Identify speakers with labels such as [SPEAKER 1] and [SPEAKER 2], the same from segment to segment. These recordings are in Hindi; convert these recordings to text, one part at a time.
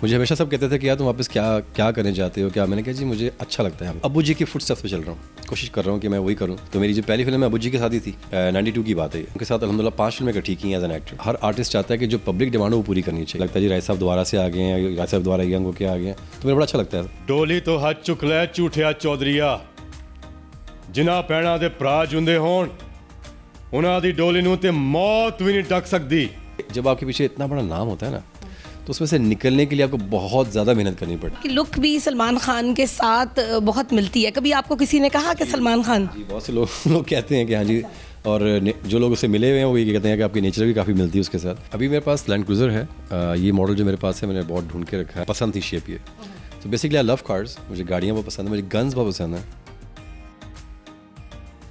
[SPEAKER 1] मुझे हमेशा सब कहते थे कि यार तुम वापस क्या क्या करने चाहते हो क्या। मैंने कहा जी मुझे अच्छा लगता है, अब्बू जी की फुटस्टेप्स पे चल रहा हूँ, कोशिश कर रहा हूँ कि मैं वही करूँ। तो मेरी जो पहली फिल्म है अब्बू जी के साथ ही थी, 92 की बात है। उनके साथ अल्हम्दुलिल्लाह 5 फिल्में इकट्ठी की एज एन एक्टर। हर आर्टिस्ट चाहता है कि जो पब्लिक डिमांड है वो पूरी करनी चाहिए। लगता है जी राय साहब दोबारा से आ गए हैं, राय साहब दोबारा यंग होकर आ गए हैं, तो मुझे बड़ा अच्छा लगता है।
[SPEAKER 2] डोली तो हज चुक लै झूठिया चौधरीआ, जिन्हां भैणां दे भरा जुंदे होण उन्हां दी डोली नूं ते मौत भी नहीं ढक सकदी।
[SPEAKER 1] जब आपके पीछे इतना बड़ा नाम होता है ना, तो उसमें से निकलने के लिए आपको बहुत ज़्यादा मेहनत करनी पड़ती
[SPEAKER 3] कि लुक भी सलमान खान के साथ बहुत मिलती है। कभी आपको किसी ने कहा कि सलमान खान?
[SPEAKER 1] जी बहुत से लोग कहते हैं कि हाँ जी, और जो लोग उससे मिले हुए हैं वो ये कहते हैं कि आपकी नेचर भी काफ़ी मिलती है उसके साथ। अभी मेरे पास लैंड क्रूज़र है, ये मॉडल जो मेरे पास है मैंने बहुत ढूंढ के रखा है, पसंद थी शेप ये। तो बेसिकली आई लव कार्स, मुझे गाड़ियाँ बहुत पसंद है, मुझे गन्स बहुत पसंद है।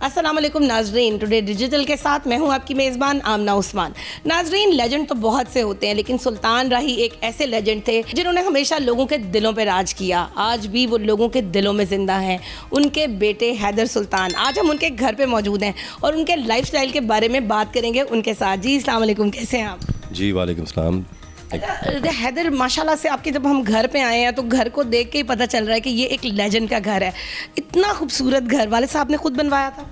[SPEAKER 3] अस्सलाम वालेकुम नाजरीन, टुडे डिजिटल के साथ मैं हूं आपकी मेज़बान आमना उस्मान। नाजरीन, लेजेंड तो बहुत से होते हैं, लेकिन सुल्तान राही एक ऐसे लेजेंड थे जिन्होंने हमेशा लोगों के दिलों पर राज किया। आज भी वो लोगों के दिलों में ज़िंदा हैं। उनके बेटे हैदर सुल्तान, आज हम उनके घर पे मौजूद हैं और उनके लाइफस्टाइल के बारे में बात करेंगे उनके साथ। जी अस्सलाम वालेकुम, कैसे हैं आप?
[SPEAKER 1] जी वालेकुम सलाम।
[SPEAKER 3] हैदर, माशाल्लाह से आपके जब हम घर पे आए हैं तो घर को देख के ही पता चल रहा है कि ये एक लेजेंड का घर है। इतना खूबसूरत घर वाले साहब ने खुद बनवाया था?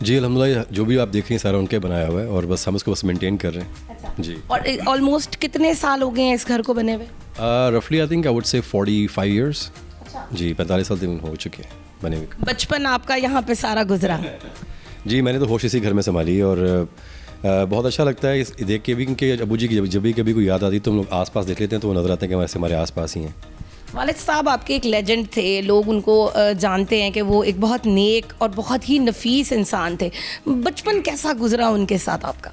[SPEAKER 1] जी अल्हम्दुलिल्लाह, जो भी आप देख रहे हैं सारा उनके बनाया हुआ है और बस हम उसको बस मेंटेन कर रहे हैं।
[SPEAKER 3] अच्छा।
[SPEAKER 1] जी।
[SPEAKER 3] और ऑलमोस्ट कितने साल हो गए हैं इस घर को बने हुए?
[SPEAKER 1] रफली आई think I would say 45 years.
[SPEAKER 3] अच्छा।
[SPEAKER 1] जी 45 साल तक हो चुके हैं बने हुए।
[SPEAKER 3] बचपन आपका यहाँ पे सारा गुजरा?
[SPEAKER 1] जी मैंने तो होश इसी घर में संभाली और बहुत अच्छा लगता है इस देख के भी, क्योंकि अबू जी की जब भी कभी कोई याद आती है तो हम लोग आस पास देख लेते हैं तो वो नज़र आते हैं कि हमारे आस पास ही हैं।
[SPEAKER 3] वालिद साहब आपके एक लेजेंड थे, लोग उनको जानते हैं कि वो एक बहुत नेक और बहुत ही नफीस इंसान थे। बचपन कैसा गुजरा उनके साथ आपका?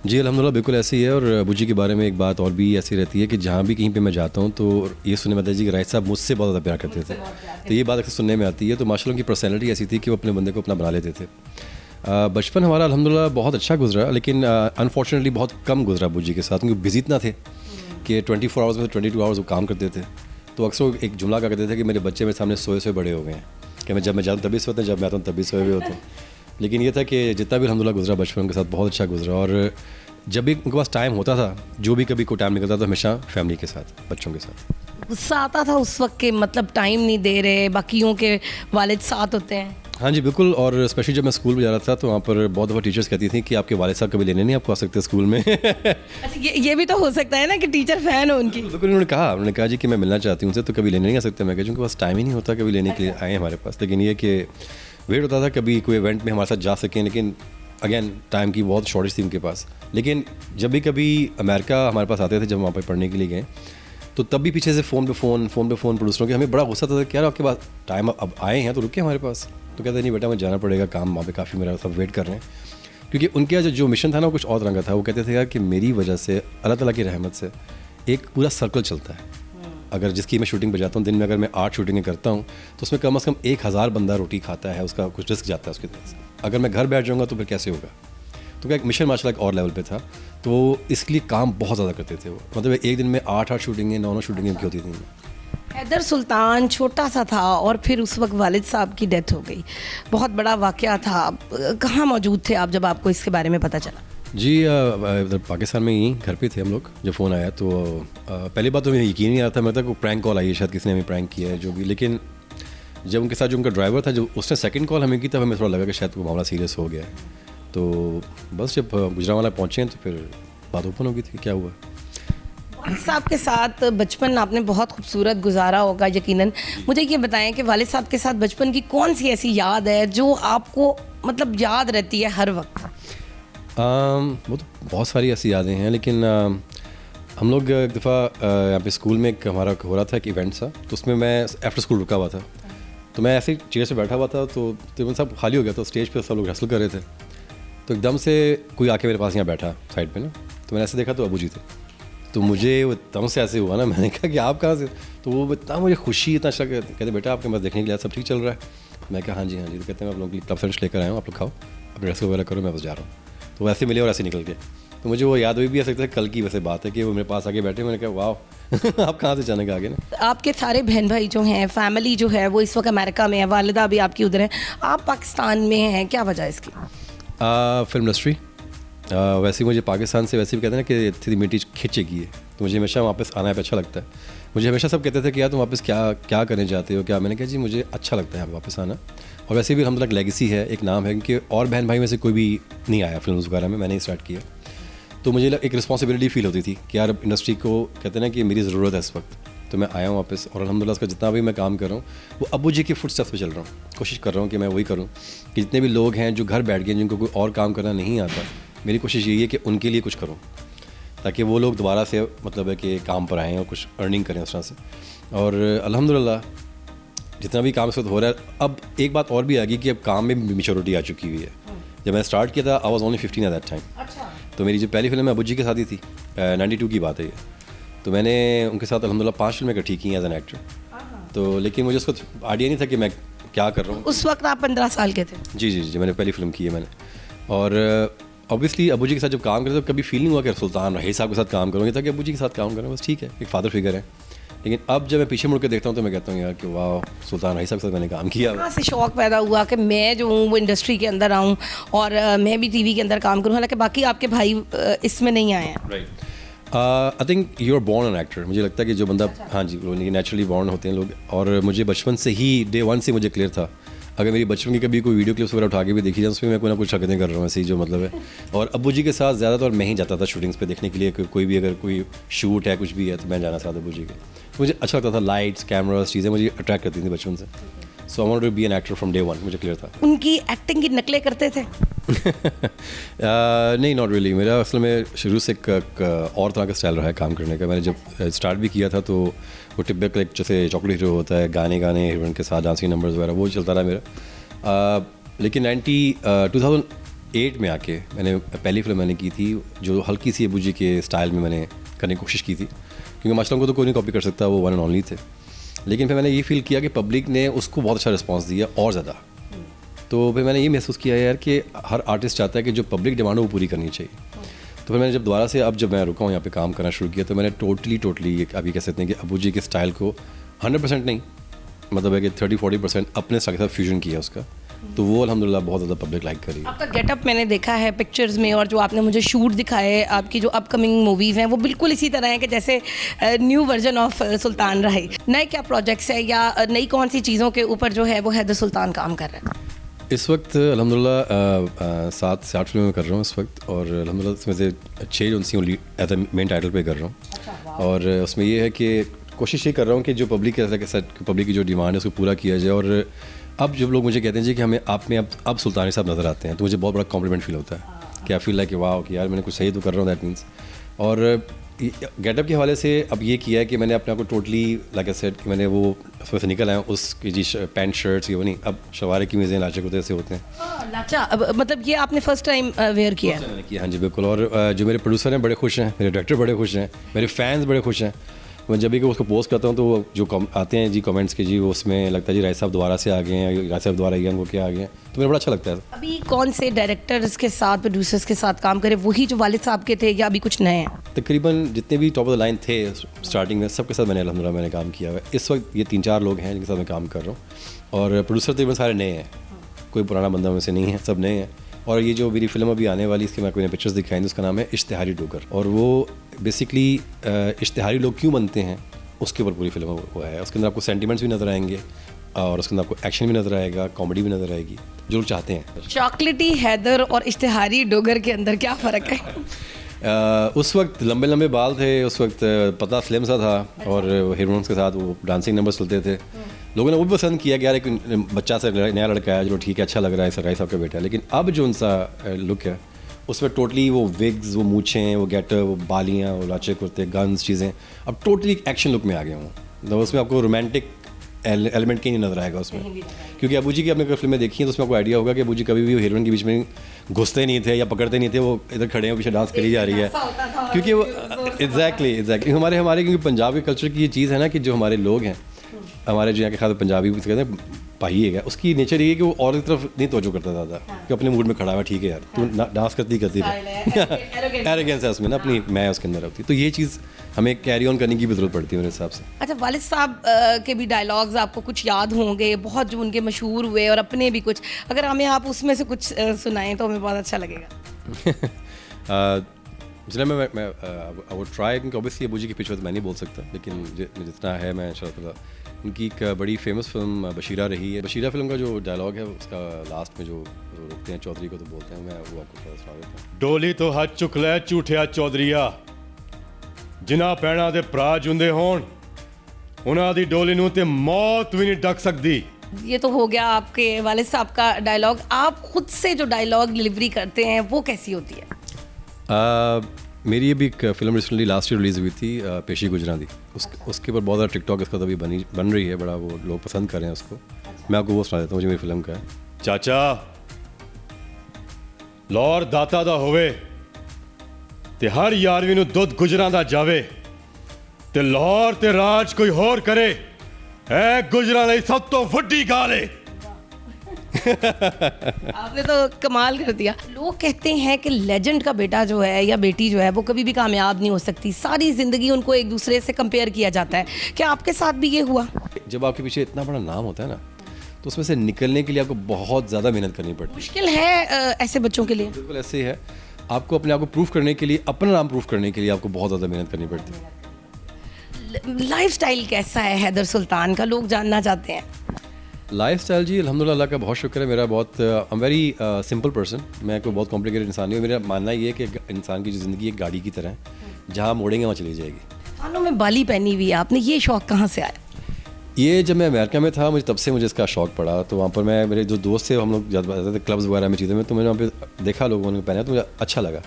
[SPEAKER 1] जी अल्हम्दुलिल्लाह बिल्कुल ऐसी है। और अबू जी के बारे में एक बात और भी ऐसी रहती है कि जहाँ भी कहीं पे मैं जाता हूँ तो ये सुनने में आता है जी कि राय साहब मुझसे बहुत ज़्यादा प्यार करते थे। तो ये बात अक्सर सुनने में आती है। तो माशाल्लाह उनकी पर्सनैलिटी ऐसी थी कि वो अपने बंदे को अपना बना लेते थे। बचपन हमारा अल्हम्दुलिल्लाह बहुत अच्छा गुजरा, लेकिन अनफॉर्चुनेटली बहुत कम गुजरा अबू जी के साथ, क्योंकि बिजी इतना थे कि 24 आवर्स में 22 आवर्स वो काम करते थे। तो अक्सर एक जुमला का कहते थे कि मेरे बच्चे मेरे सामने सोए सोए बड़े हो गए हैं, कि जब मैं जाता हूँ तभी सोते हैं, जब मैं आता हूँ तभी सोए हुए होते हैं। लेकिन ये था कि जितना भी अल्हम्दुलिल्लाह गुजरा बचपन उनके साथ बहुत अच्छा गुजरा। और जब भी उनके पास टाइम होता था, जो भी कभी कोई टाइम निकलता था, हमेशा फैमिली के साथ, बच्चों के साथ।
[SPEAKER 3] गुस्सा आता था उस वक्त के, मतलब टाइम नहीं दे रहे, बाकियों के वालिद साथ होते हैं?
[SPEAKER 1] हाँ जी बिल्कुल। और स्पेशली जब मैं स्कूल में जा रहा था तो वहाँ पर बहुत दफ़ा टीचर्स कहती थी कि आपके वालिद साहब कभी लेने नहीं आपको आ सकते स्कूल में।
[SPEAKER 3] अच्छा, ये भी तो हो सकता है ना कि टीचर फैन हो उनकी?
[SPEAKER 1] बिल्कुल। उन्होंने कहा जी कि मैं मिलना चाहती हूँ उनसे, तो कभी लेने नहीं आ सकते। मैं कहा उनके पास टाइम ही नहीं होता कभी लेने के लिए आए हैं हमारे पास। लेकिन ये कि वेट होता था कभी कोई इवेंट में हमारे साथ जा सकें, लेकिन अगेन टाइम की बहुत शॉर्टेज थी उनके पास। लेकिन जब भी कभी अमेरिका हमारे पास आते थे, जब वहाँ पर पढ़ने के लिए गए, तो तब भी पीछे से फ़ोन पे फ़ोन प्रोड्यूसरों के, हमें बड़ा गुस्सा था कि यार आपके पास टाइम अब आए हैं तो रुके हमारे पास। तो कहते नहीं बेटा मुझे जाना पड़ेगा, काम वहाँ पे काफ़ी मेरा सब वेट कर रहे हैं। क्योंकि उनका जो मिशन था ना वो कुछ और रंग का था। वो कहते थे यार कि मेरी वजह से, अल्लाह ताला की रहमत से एक पूरा सर्कल चलता है। अगर जिसकी मैं शूटिंग पे जाता हूँ, दिन में अगर मैं 8 शूटिंगें करता हूँ तो उसमें कम से कम 1000 बंदा रोटी खाता है, उसका कुछ रिस्क जाता है उसकी तरफ से। अगर मैं घर बैठ जाऊँगा तो फिर कैसे होगा? तो क्या एक मिशन माशाल्लाह एक और लेवल पे था। तो इसलिए काम बहुत ज़्यादा करते थे वो, मतलब एक दिन में 8 शूटिंगें 9 शूटिंगें की होती थी।
[SPEAKER 3] हैदर सुल्तान छोटा सा था और फिर उस वक्त वालिद साहब की डेथ हो गई, बहुत बड़ा वाक़या था। कहाँ मौजूद थे आप जब आपको इसके बारे में पता चला?
[SPEAKER 1] जी पाकिस्तान में ही घर पे थे हम लोग जब फ़ोन आया। तो पहली बात तो मुझे यकीन नहीं आ रहा था, मैं तक वो प्रैंक कॉल आई है, शायद किसी ने हमें प्रैंक किया है जो भी। लेकिन जब उनके साथ जो उनका ड्राइवर था, जो उसने सेकंड कॉल हमें की, तब हमें थोड़ा लगा कि शायद वो मामला सीरियस हो गया है। तो बस जब गुजरांवाला पहुँचे तो फिर बात ओपन हो गई थी क्या हुआ।
[SPEAKER 3] वालिद साहब के साथ बचपन आपने बहुत खूबसूरत गुजारा होगा यकीनन। मुझे ये बताएं कि वालिद साहब के साथ बचपन की कौन सी ऐसी याद है जो आपको मतलब याद रहती है हर वक्त?
[SPEAKER 1] वो तो बहुत सारी ऐसी यादें हैं, लेकिन हम लोग एक दफ़ा यहाँ पे स्कूल में एक हमारा हो रहा था एक इवेंट सा, तो उसमें मैं आफ्टर स्कूल रुका हुआ था। तो मैं ऐसे ही चेयर से बैठा हुआ था, तो तकरीबन सब खाली हो गया था, स्टेज पे सब लोग हसल कर रहे थे। तो एकदम से कोई आके मेरे पास यहाँ बैठा साइड पे ना, तो मैंने ऐसे देखा तो अबू जी थे। तो मुझे वो एकदम से ऐसे हुआ ना, मैंने कहा कि आप कहाँ से? तो वो इतना मुझे खुशी, इतना अच्छा कहते बेटा आपके पास देखने के लिए सब ठीक चल रहा है। मैं कहा हाँ जी हाँ जी। तो कहते हैं मैं आप लोगों के लिए क्लब फ्रेंड्स लेकर आया हूँ, आप लोग खाओ, अपने ड्रेस वगैरह करो, मैं बस जा रहा हूँ। तो वैसे मिले और ऐसे निकल गए। तो मुझे वो याद हुई भी आ सकता है कल की वैसे बात है कि वो मेरे पास आके बैठे। मैंने कहा वाह आप कहाँ से जाने का आगे ना।
[SPEAKER 3] आपके सारे बहन भाई जो हैं, फैमिली जो है वो इस वक्त अमेरिका में है, वालिदा भी आपकी उधर है, आप पाकिस्तान में हैं, क्या वजह है इसकी?
[SPEAKER 1] फिल्म इंडस्ट्री वैसे ही मुझे पाकिस्तान से वैसे भी कहते हैं ना कि थी मिट्टी खिंचेगी है, तो तो मुझे हमेशा वापस आना पे अच्छा लगता है। मुझे हमेशा सब कहते थे कि यार तुम वापस क्या क्या करने चाहते हो क्या, मैंने कहा जी मुझे अच्छा लगता है यहाँ पे वापस आना। और वैसे भी अलहमदुलिल्लाह लेगेसी है, एक नाम है, क्योंकि और बहन भाई में से कोई भी नहीं आया फिल्म वगैरह में, मैंने ही स्टार्ट किया। तो मुझे एक रिस्पॉन्सिबिलिटी फील होती थी कि यार इंडस्ट्री को कहते हैं ना कि मेरी ज़रूरत है इस वक्त, तो मैं आया हूँ वापस। और अल्हम्दुलिल्लाह उसका जितना भी मैं काम कर रहा हूँ वो अब्बू जी के फुटस्टेप्स पे चल रहा हूँ। कोशिश कर रहा हूँ कि मैं वही करूँ कि जितने भी लोग हैं जो घर बैठ गए, जिनको कोई और काम करना नहीं आता, मेरी कोशिश यही है कि उनके लिए कुछ करूँ, ताकि वो लोग दोबारा से मतलब है कि काम पर आएँ और कुछ अर्निंग करें उस तरह से। और अल्हम्दुलिल्लाह जितना भी काम इस वक्त हो रहा है, अब एक बात और भी आ गई कि अब काम में मेच्योरिटी आ चुकी हुई है। जब मैं स्टार्ट किया था I was only 15 at that time. तो मेरी जो पहली फिल्म है अबू जी के साथ ही थी, 92 की बात है ये। तो मैंने उनके साथ अल्हम्दुलिल्लाह 5 फिल्में इकट्ठी की एज एन एक्टर। तो लेकिन मुझे उसको आइडिया नहीं था कि मैं क्या कर रहा हूँ।
[SPEAKER 3] उस वक्त आप 15 साल के थे?
[SPEAKER 1] जी जी जी, मैंने पहली फिल्म की है मैंने। और ऑब्वियसली अबू जी के साथ जब काम करते तो कभी फील नहीं हुआ कि सुल्तान रही साहब के साथ काम करूँगी, ताकि अबू जी के साथ काम करूँ, बस ठीक है, एक फादर फिगर है। लेकिन अब जब मैं पीछे मुड़ के देखता हूँ तो मैं कहता हूँ यार कि वाह, सुल्तान रही साहब के साथ मैंने काम किया।
[SPEAKER 3] कहाँ से शौक पैदा हुआ कि मैं जो हूँ वो इंडस्ट्री के अंदर आऊँ और मैं भी टीवी के अंदर काम करूँ, हालांकि बाकी आपके भाई इसमें नहीं आए हैं?
[SPEAKER 1] Right, I think you are born an actor. मुझे लगता है कि जो बंदा हाँ जी नेचुरली बॉर्न होते हैं लोग। और मुझे बचपन से ही डे 1 से मुझे क्लियर था, अगर मेरी बचपन की कभी कोई वीडियो क्लिप्स वगैरह उठा के भी देखी जाए उसमें मैं कोई ना कुछ हरकतें कर रहा हूँ ऐसे ही, जो मतलब है। और अब्बू जी के साथ ज़्यादातर मैं ही जाता था शूटिंग्स पे देखने के लिए, कोई भी अगर कोई शूट है कुछ भी है तो मैं जाना चाहता अब्बू जी के। मुझे अच्छा लगता था, लाइट्स कैमरास चीज़ें मुझे अट्रैक्ट करती थी बचपन से। So I wanted to be an actor from day 1, मुझे क्लियर था।
[SPEAKER 3] उनकी एक्टिंग की नकलें करते थे?
[SPEAKER 1] नहीं, नॉट रियली। मेरा असल में शुरू से एक और तरह का स्टाइल रहा है काम करने का। मैंने जब स्टार्ट भी किया था तो वो टिपिकल एक जैसे चॉकलेट हीरो होता है, गाने हीरोइन के साथ डांसिंग नंबर्स वगैरह, वो चलता रहा मेरा। लेकिन 2008 में आके मैंने पहली फिल्म मैंने की थी जो हल्की सी अबू जी के स्टाइल में मैंने करने की कोशिश की थी, क्योंकि माशाल्लाह को तो कोई नहीं कॉपी कर सकता, वो वन एंड ओनली थे। लेकिन फिर मैंने ये फील किया कि पब्लिक ने उसको बहुत अच्छा रिस्पांस दिया और ज़्यादा। तो फिर मैंने ये महसूस किया यार कि हर आर्टिस्ट चाहता है कि जो पब्लिक डिमांड हो वो पूरी करनी चाहिए। तो फिर मैंने जब दोबारा से अब जब मैं रुका हूँ यहाँ पे काम करना शुरू किया, तो मैंने टोटली आप ये कह सकते हैं कि अबू जी के स्टाइल को 100% नहीं, मतलब है कि 30-40% अपने स्टाइल के साथ फ्यूजन किया उसका। तो वो अल्हम्दुलिल्लाह बहुत ज़्यादा पब्लिक लाइक करी।
[SPEAKER 3] आपका गेटअप मैंने देखा है पिक्चर्स में, और जो आपने मुझे शूट दिखाए आपकी जो अपकमिंग मूवीज़ हैं वो बिल्कुल इसी तरह है कि जैसे न्यू वर्जन ऑफ सुल्तान रही। नए क्या प्रोजेक्ट्स है या नई कौन सी चीज़ों के ऊपर जो है वो हैदर सुल्तान काम कर रहा है?
[SPEAKER 1] इस वक्त अल्हम्दुलिल्लाह 7 से 8 फिल्में मैं कर रहा हूँ इस वक्त। और अल्हम्दुलिल्लाह इसमें से 6 जो सी एज ए मेन टाइटल पे कर रहा हूँ। और उसमें ये है कि कोशिश ये कर रहा हूँ कि जो पब्लिक पब्लिक की जो डिमांड है उसको पूरा किया जाए। और अब जब लोग मुझे कहते हैं जी कि हमें आप में अब सुल्तान साहब नज़र आते हैं, तो मुझे बहुत बड़ा कॉम्प्लीमेंट फील होता है कि आई फील लाइक कि वाह कि यार मैंने कुछ सही तो कर रहा हूँ, दैट मीन्स। और गेटअप के हवाले से अब ये किया है कि मैंने अपने आप को टोटली लाइक आई सेड कि मैंने वो उसमें से निकल आया उसकी जी पैंट शर्ट्स ये वो नहीं, अब शवारे की मीज़ें लाचे कुत्ते से होते हैं।
[SPEAKER 3] लाचा अब मतलब ये आपने फर्स्ट टाइम वेयर किया है?
[SPEAKER 1] मैंने किया, हाँ जी बिल्कुल। और जो मेरे प्रोड्यूसर हैं बड़े खुश हैं, मेरे डायरेक्टर बड़े खुश हैं, मेरे फैंस बड़े खुश हैं। मैं जब भी उसको पोस्ट करता हूँ तो वो जो आते हैं जी कमेंट्स के जी, वो उसमें लगता है जी राय साहब दोबारा से आ गए हैं, राय साहब दोबारा यंग होकर आ गए हैं, तो मुझे बड़ा अच्छा लगता है।
[SPEAKER 3] अभी कौन से डायरेक्टर्स के साथ प्रोड्यूसर्स के साथ काम करे, वही जो वालिद साहब के थे या अभी कुछ नए हैं?
[SPEAKER 1] तकरीबन जितने भी टॉप ऑफ द लाइन थे स्टार्टिंग में सबके साथ मैंने अल्हम्दुलिल्लाह मैंने काम किया हुआ है। इस वक्त ये 3-4 लोग हैं जिनके साथ मैं काम कर रहा हूँ। और प्रोड्यूसर तकरीबन सारे नए हैं, कोई पुराना बंदा में से नहीं है, सब नए हैं। और ये जो मेरी फिल्म अभी आने वाली इसके मैं कोई पिक्चर्स दिखाएंगे, उसका नाम है इश्तिहारी डोगर। और वो बेसिकली इश्तिहारी लोग क्यों बनते हैं उसके ऊपर पूरी फिल्म वो है। उसके अंदर आपको सेंटिमेंट्स भी नज़र आएंगे और उसके अंदर आपको एक्शन भी नज़र आएगा, कॉमेडी भी नज़र आएगी, जो लोग चाहते हैं।
[SPEAKER 3] चॉकलेटी हैदर और इश्तिहारी डोगर के अंदर क्या फ़र्क है?
[SPEAKER 1] उस वक्त लंबे लंबे बाल थे, उस वक्त पतला स्लिम सा था, और हीरोइंस के साथ वो डांसिंग नंबर चलते थे। लोगों ने वो भी पसंद किया कि यार एक बच्चा सा नया लड़का है, जो ठीक है अच्छा लग रहा है, सरकारी साहब का बेटा है। लेकिन अब जो उनसा लुक है उसमें टोटली वो विग्स, वो मूछें, वो गेटर, वो बालियाँ, वो लाचे कुर्ते, गन्स चीज़ें, अब टोटली एक्शन लुक में आ गए हूँ। तो उसमें आपको रोमांटिक एलिमेंट कहीं नहीं नज़र आएगा उसमें, क्योंकि अबू जी की आपने फिल्में देखी हैं तो उसमें आपको आइडिया होगा कि अबू जी कभी भी हीरोइन के बीच में घुसते नहीं थे या पकड़ते नहीं थे, वो इधर खड़े हैं पीछे डांस करी जा रही है, क्योंकि वो एग्जैक्टली हमारे क्योंकि पंजाबी कल्चर की ये चीज़ है ना कि जो हमारे लोग हैं, हमारे जो यहाँ के खास पंजाबी कहते हैं भाई है, उसकी नेचर ये है कि वो और की तरफ नहीं तवज्जो करता ज़्यादा, कि अपने मूड में खड़ा हुआ ठीक है यार तू डांस करती रहे, एरोगेंस है उसमें ना अपनी, मैं उसके अंदर होती। तो ये चीज़ हमें कैरी ऑन करने की भी ज़रूरत पड़ती है मेरे हिसाब से।
[SPEAKER 3] अच्छा, वालिद साहब के भी डायलॉग्स आपको कुछ याद होंगे बहुत, जो उनके मशहूर हुए, और अपने भी कुछ, अगर हमें आप उसमें से कुछ सुनाएं तो हमें बहुत अच्छा लगेगा।
[SPEAKER 1] इसलिए मैं आई वुड ट्राई, क्योंकि ऑब्वियसली अबू जी के पीछे तो मैं नहीं बोल सकता, लेकिन जितना है मैं इंशाल्लाह उनकी एक बड़ी फेमस फिल्म बशीरा रही है। बशीरा फिल्म का जो डायलॉग है उसका लास्ट में जो रोकते हैं चौधरी को तो बोलते हैं, मैं वो आपको थोड़ा सुना देता हूँ।
[SPEAKER 2] डोली तो हज चुक लै झूठिया चौधरीआ, जिन्हां पैणां दे भरा जुंदे होण उन्हां दी डोली नूं ते मौत भी नहीं ढक सकदी।
[SPEAKER 3] ये तो हो गया आपके वालिद साहब का डायलॉग। आप खुद से जो डायलॉग डिलीवरी करते हैं वो कैसी होती है?
[SPEAKER 1] मेरी अभी एक film recently last year release हुई थी, पेशी गुजरां दी, उसके ऊपर बहुत ज़्यादा टिकटॉक इसका तभी बन रही है, बड़ा वो लोग पसंद कर रहे हैं उसको। मैं आपको वो सुना देता हूँ, मुझे मेरी फिल्म का है।
[SPEAKER 2] चाचा लौर दाता दा होवे ते हर यारवी नूं दुੱਧ गुजरां दा जावे ते लाहौर ते राज कोई होर करे, ऐ गुजरां लई सब तो वड्डी गाल है।
[SPEAKER 3] आपने तो कमाल कर दिया। लोग कहते हैं कि लेजेंड का बेटा जो है या बेटी जो है वो कभी भी कामयाब नहीं हो सकती, सारी ज़िंदगी उनको एक दूसरे से कंपेयर किया जाता है। क्या आपके साथ भी ये हुआ?
[SPEAKER 1] जब आपके पीछे इतना बड़ा नाम होता है ना, तो उसमें से निकलने के लिए आपको बहुत ज़्यादा मेहनत करनी पड़ती है।
[SPEAKER 3] मुश्किल है ऐसे बच्चों के लिए?
[SPEAKER 1] बिल्कुल ऐसे ही है। आपको अपने आप को प्रूफ करने के लिए, अपना नाम प्रूफ करने के लिए आपको बहुत ज़्यादा मेहनत करनी पड़ती है।
[SPEAKER 3] लाइफस्टाइल कैसा है हैदर सुल्तान का, लोग जानना चाहते हैं।
[SPEAKER 1] लाइफस्टाइल जी अल्हम्दुलिल्लाह, अल्लाह का बहुत शुक्र है। मेरा बहुत I am very simple person, मैं कोई बहुत कॉम्प्लिकेटेड इंसान नहीं हूँ। मेरा मानना ये है कि इंसान की ज़िंदगी एक गाड़ी की तरह है, जहाँ मोड़ेंगे वहाँ चली जाएगी।
[SPEAKER 3] कानों में बाली पहनी हुई है आपने, ये शौक कहाँ से आया?
[SPEAKER 1] ये जब मैं अमेरिका में था, मुझे तब से मुझे इसका शौक पड़ा। तो वहाँ पर मैं, मेरे जो दोस्त थे, हम लोग जाते थे क्लब्स वगैरह में, चीज़ों में, तो मैंने वहाँ पे देखा लोगों ने पहना, तो मुझे अच्छा लगा।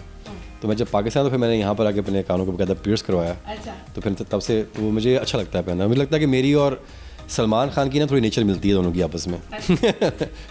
[SPEAKER 1] तो मैं जब पाकिस्तान, तो फिर मैंने यहाँ पर आके अपने कानों को बकायदा पियर्स करवाया।
[SPEAKER 3] अच्छा।
[SPEAKER 1] तो फिर तब से तो वो मुझे अच्छा लगता है पहनना। मुझे लगता है कि मेरी और सलमान खान की ना थोड़ी नेचर मिलती है दोनों की आपस में।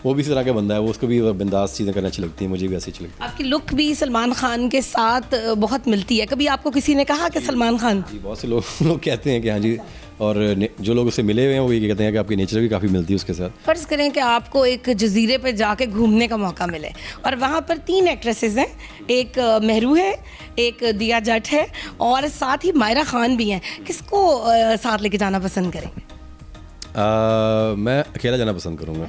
[SPEAKER 1] वो भी इस तरह का बंदा है, वो उसको भी बिंदास चीज़ें करना अच्छी लगती हैं, मुझे भी ऐसी अच्छी लगती है।
[SPEAKER 3] आपकी लुक भी सलमान खान के साथ बहुत मिलती है। कभी आपको किसी ने कहा कि सलमान खान?
[SPEAKER 1] जी, बहुत से लोग कहते हैं कि हाँ जी, और जो लोग उससे मिले हुए हैं वो ये कहते हैं कि आपकी नेचर भी काफ़ी मिलती है उसके साथ।
[SPEAKER 3] फर्ज करें कि आपको एक जजीरे पे जाके घूमने का मौका मिले और वहाँ पर 3 एक्ट्रेसेस हैं, एक मेहरू है, एक दिया जट है और साथ ही मायरा खान भी हैं, किसको साथ लेके जाना पसंद करेंगे?
[SPEAKER 1] मैं अकेला जाना पसंद करूँगा।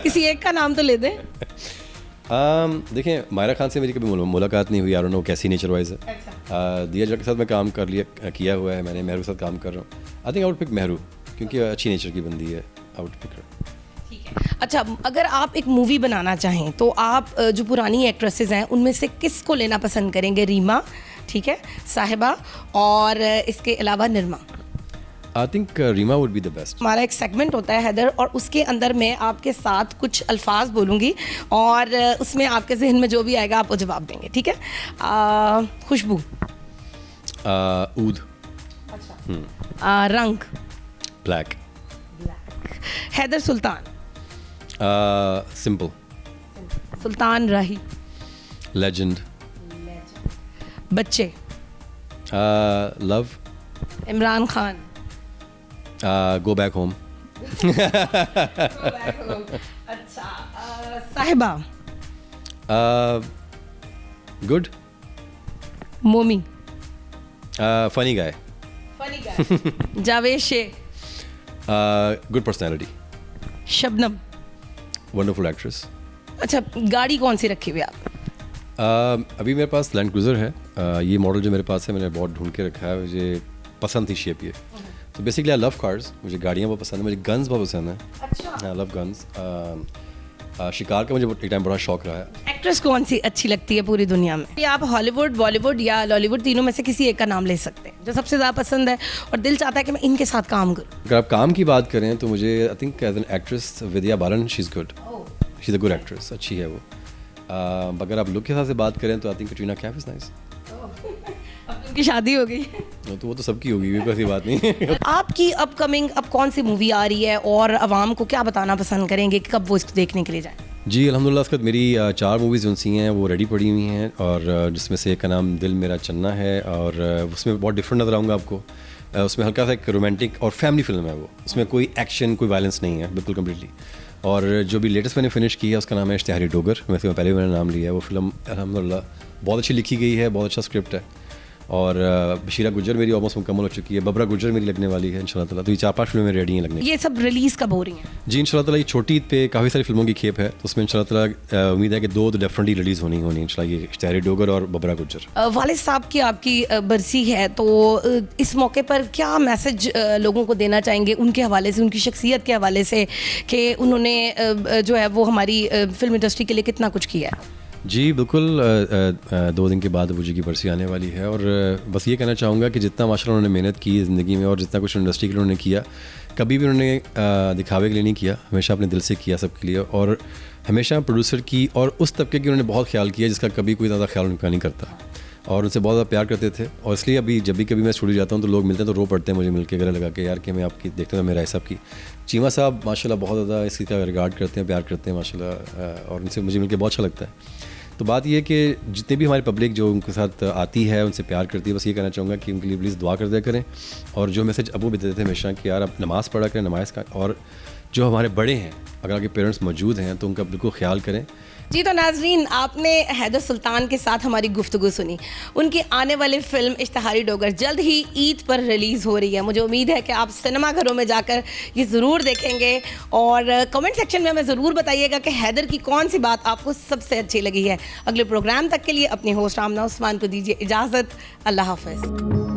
[SPEAKER 3] किसी एक का नाम तो ले दें।
[SPEAKER 1] देखें, मायरा खान से मेरी कभी मुलाकात नहीं हुई, आई डोंट नो कैसी नेचर वाइज है। दिया जट के साथ मैं काम किया हुआ है मैंने, मेहरू के साथ काम कर रहा हूँ। I think I would pick Mehru, क्योंकि अच्छी नेचर की बंदी है। I would pick her.
[SPEAKER 3] ठीक है। अच्छा, अगर आप एक मूवी बनाना चाहें तो आप जो पुरानी एक्ट्रेसेस हैं उनमें से किसको लेना पसंद करेंगे? रीमा, ठीक है, साहिबा और इसके अलावा Nirma.
[SPEAKER 1] I think Reema would be the best.
[SPEAKER 3] हमारा एक सेगमेंट होता है हैदर, और उसके अंदर मैं आपके साथ कुछ अल्फाज बोलूँगी और उसमें आपके जहन में जो भी आएगा आप वो जवाब देंगे, ठीक है? खुशबू।
[SPEAKER 1] ऊद।
[SPEAKER 3] रंग।
[SPEAKER 1] Black.
[SPEAKER 3] Haider Sultan.
[SPEAKER 1] Simple.
[SPEAKER 3] Sultan Rahi.
[SPEAKER 1] Legend.
[SPEAKER 3] बच्चे।
[SPEAKER 1] Love.
[SPEAKER 3] Imran Khan.
[SPEAKER 1] Go back home.
[SPEAKER 3] अच्छा, Sahiba.
[SPEAKER 1] Good.
[SPEAKER 3] Momi.
[SPEAKER 1] Funny guy.
[SPEAKER 3] Javed Shaikh.
[SPEAKER 1] Good personality.
[SPEAKER 3] Shabnam.
[SPEAKER 1] Wonderful actress.
[SPEAKER 3] अच्छा, गाड़ी कौन सी रखी हुई आप?
[SPEAKER 1] अभी मेरे पास लैंड क्रूज़र है। ये मॉडल जो मेरे पास है मैंने बहुत ढूंढ के रखा है, मुझे पसंद थी शेप ये। तो बेसिकली आई लव कार्स, मुझे गाड़ियाँ बहुत पसंद है, मुझे गन्स बहुत पसंद है।
[SPEAKER 3] अच्छा।
[SPEAKER 1] I love guns. शिकार का मुझे एक टाइम बड़ा शौक रहा है।
[SPEAKER 3] एक्ट्रेस कौन सी अच्छी लगती है पूरी दुनिया में? ये आप हॉलीवुड, बॉलीवुड या लॉलीवुड, तीनों में से किसी एक का नाम ले सकते हैं जो सबसे ज़्यादा पसंद है और दिल चाहता है कि मैं इनके साथ काम करूँ।
[SPEAKER 1] अगर आप काम की बात करें तो मुझे I think as an actress Vidya Balan, she is good, she is a good actress, अच्छी है वो। अगर आप लुक के हिसाब से बात करें तो I think Katrina Kaif is nice.
[SPEAKER 3] अब उनकी शादी हो गई
[SPEAKER 1] तो वो तो सबकी होगी, कोई ऐसी बात नहीं है।
[SPEAKER 3] आपकी अपकमिंग अब कौन सी मूवी आ रही है और आवाम को क्या बताना पसंद करेंगे कि कब वो इसको देखने के लिए जाएं?
[SPEAKER 1] जी अल्हम्दुलिल्लाह, इसके बाद मेरी 4 मूवीज़ जो सी हैं वो रेडी पड़ी हुई हैं, और जिसमें से एक का नाम दिल मेरा चन्ना है, और उसमें बहुत डिफरेंट नज़र आऊँगा आपको। उसमें हल्का सा एक रोमांटिक और फैमिली फिल्म है वो, उसमें कोई एक्शन, कोई वायलेंस नहीं है, बिल्कुल कम्प्लीटली। और जो भी लेटेस्ट मैंने फिनिश की है उसका नाम है इश्तिहारी डोगर, वैसे पहले मैंने नाम लिया है। वो फिल्म अल्हम्दुलिल्लाह बहुत अच्छी लिखी गई है, बहुत अच्छा स्क्रिप्ट है, और बशीरा गुजर मेरी ऑलमोस्ट मुकम्मल हो चुकी है, बबरा गुजर मेरी लगने वाली है इंशाल्लाह ताला। तो ये 4-5 फिल्में रेडी हैं लगने की।
[SPEAKER 3] ये सब रिलीज़ कब हो रही हैं?
[SPEAKER 1] जी इंशाल्लाह ताला ये छोटी ईद पे काफ़ी सारी फिल्मों की खेप है, तो उसमें इंशाल्लाह ताला उम्मीद है कि 2 तो डेफिनेटली रिलीज़ होनी इंशाल्लाह, ये इश्तिहारी डोगर और बबरा गुजर।
[SPEAKER 3] वालिद साहब की आपकी बरसी है, तो इस मौके पर क्या मैसेज लोगों को देना चाहेंगे उनके हवाले से, उनकी शख्सियत के हवाले से, कि उन्होंने जो है वो हमारी फिल्म इंडस्ट्री के लिए कितना कुछ किया है?
[SPEAKER 1] जी बिल्कुल, 2 दिन के बाद अबू जी की बरसी आने वाली है, और बस ये कहना चाहूँगा कि जितना माशाल्लाह उन्होंने मेहनत की है ज़िंदगी में और जितना कुछ इंडस्ट्री के लिए उन्होंने किया, कभी भी उन्होंने दिखावे के लिए नहीं किया, हमेशा अपने दिल से किया सबके लिए, और हमेशा प्रोड्यूसर की और उस तबके की उन्होंने बहुत ख्याल किया जिसका कभी कोई ज़्यादा ख्याल उनका नहीं करता, और उनसे बहुत ज़्यादा प्यार करते थे। और इसलिए अभी जब भी कभी मैं स्टूडियो जाता हूँ तो लोग मिलते हैं तो रो पड़ते हैं मुझे मिल के, गले लगा के, यार कि मैं आपकी देखता हूँ मेरा साहब की, चीमा साहब माशाल्लाह बहुत ज़्यादा इसकी का रिगार्ड करते हैं, प्यार करते हैं माशाल्लाह, और उनसे मुझे मिल के बहुत अच्छा लगता है। तो बात ये है कि जितने भी हमारी पब्लिक जो उनके साथ आती है, उनसे प्यार करती है, बस ये कहना चाहूँगा कि उनके लिए प्लीज़ दुआ कर दिया करें, और जो मैसेज अबू भी देते थे हमेशा कि यार आप नमाज़ पढ़ा करें, नमाज का, और जो हमारे बड़े हैं अगर आपके पेरेंट्स मौजूद हैं तो उनका बिल्कुल ख्याल करें।
[SPEAKER 3] जी, तो नाजरीन, आपने हैदर सुल्तान के साथ हमारी गुफ्तगू सुनी। उनकी आने वाली फिल्म इश्तिहारी डोगर जल्द ही ईद पर रिलीज़ हो रही है। मुझे उम्मीद है कि आप सिनेमा घरों में जाकर ये ज़रूर देखेंगे, और कमेंट सेक्शन में हमें ज़रूर बताइएगा कि हैदर की कौन सी बात आपको सबसे अच्छी लगी है। अगले प्रोग्राम तक के लिए अपनी होस्ट आमना उस्मान को दीजिए इजाज़त। अल्लाह हाफ़िज़।